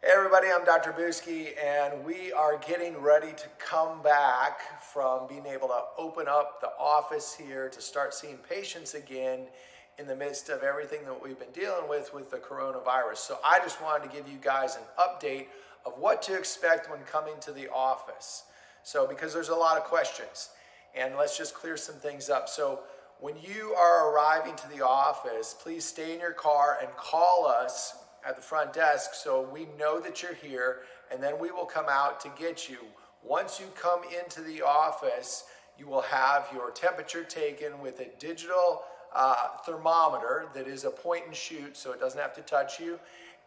Hey everybody, I'm Dr. Buske, and we are getting ready to come back from being able to open up the office here to start seeing patients again in the midst of everything that we've been dealing with the coronavirus. So I just wanted to give you guys an update of what to expect when coming to the office. So because there's a lot of questions, and let's just clear some things up. So when you are arriving to the office, please stay in your car and call us at the front desk so we know that you're here, and then we will come out to get you. Once you come into the office, you will have your temperature taken with a digital thermometer that is a point and shoot, so it doesn't have to touch you.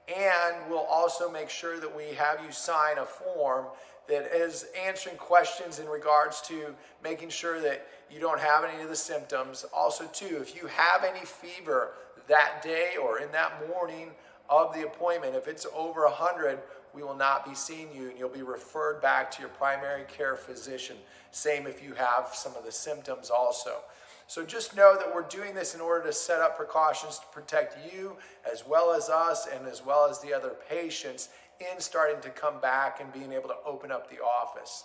And we'll also make sure that we have you sign a form that is answering questions in regards to making sure that you don't have any of the symptoms. Also too, if you have any fever that day or in that morning of the appointment, if it's over 100, we will not be seeing you, and you'll be referred back to your primary care physician. Same if you have some of the symptoms also. So just know that we're doing this in order to set up precautions to protect you as well as us and as well as the other patients in starting to come back and being able to open up the office.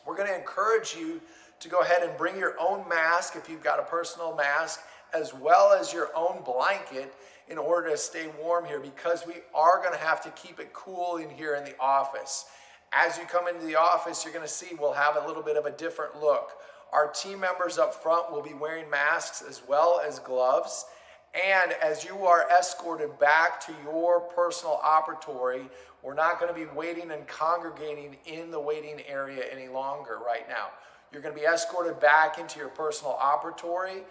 We're going to encourage you to go ahead and bring your own mask if you've got a personal mask, as well as your own blanket in order to stay warm here, because we are going to have to keep it cool in here in the office. As you come into the office, you're going to see we'll have a little bit of a different look. Our team members up front will be wearing masks as well as gloves. And as you are escorted back to your personal operatory, we're not going to be waiting and congregating in the waiting area any longer right now. You're going to be escorted back into your personal operatory,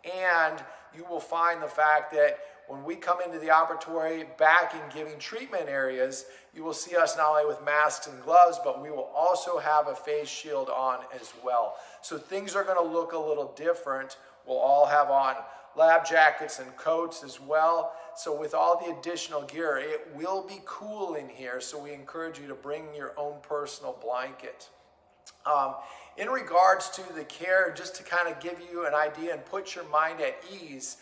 and you will find the fact that when we come into the operatory back in giving treatment areas, you will see us not only with masks and gloves, but we will also have a face shield on as well. So things are going to look a little different. We'll all have on lab jackets and coats as well. So with all the additional gear, it will be cool in here. So we encourage you to bring your own personal blanket. In regards to the care, just to kind of give you an idea and put your mind at ease,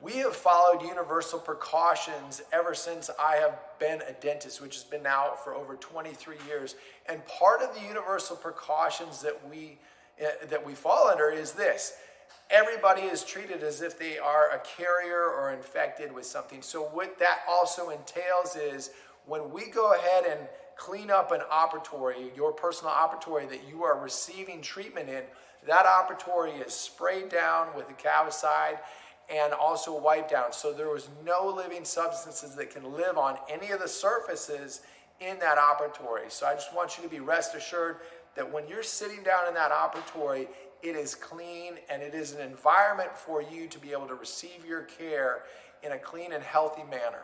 we have followed universal precautions ever since I have been a dentist, which has been now for over 23 years. And part of the universal precautions that we fall under is this: everybody is treated as if they are a carrier or infected with something. So what that also entails is when we go ahead and clean up an operatory, your personal operatory that you are receiving treatment in, that operatory is sprayed down with a cavicide and also wiped down. So there was no living substances that can live on any of the surfaces in that operatory. So I just want you to be rest assured that when you're sitting down in that operatory, it is clean and it is an environment for you to be able to receive your care in a clean and healthy manner.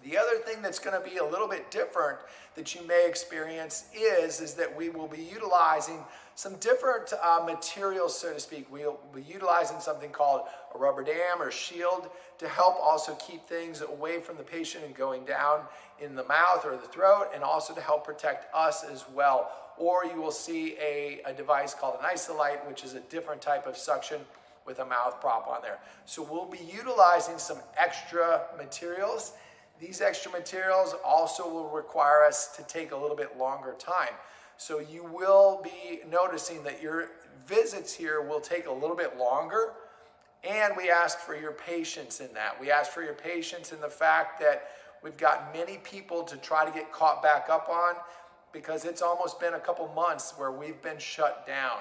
The other thing that's going to be a little bit different that you may experience is that we will be utilizing some different materials, so to speak. We'll be utilizing something called a rubber dam or shield to help also keep things away from the patient and going down in the mouth or the throat, and also to help protect us as well. Or you will see a device called an Isolite, which is a different type of suction with a mouth prop on there. So we'll be utilizing some extra materials. These extra materials also will require us to take a little bit longer time. So you will be noticing that your visits here will take a little bit longer, and we ask for your patience in that. We ask for your patience in the fact that we've got many people to try to get caught back up on, because it's almost been a couple months where we've been shut down.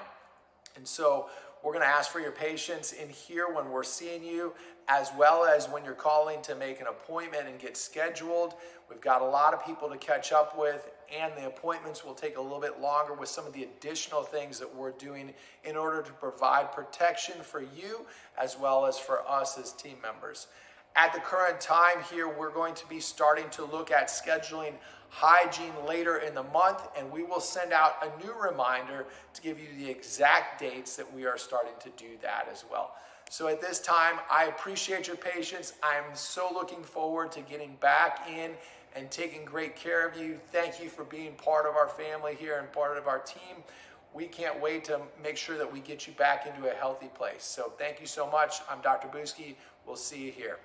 And so we're going to ask for your patience in here when we're seeing you, as well as when you're calling to make an appointment and get scheduled. We've got a lot of people to catch up with, and the appointments will take a little bit longer with some of the additional things that we're doing in order to provide protection for you as well as for us as team members. At the current time here, we're going to be starting to look at scheduling hygiene later in the month, and we will send out a new reminder to give you the exact dates that we are starting to do that as well. So at this time, I appreciate your patience. I'm so looking forward to getting back in and taking great care of you. Thank you for being part of our family here and part of our team. We can't wait to make sure that we get you back into a healthy place. So thank you so much. I'm Dr. Buske. We'll see you here.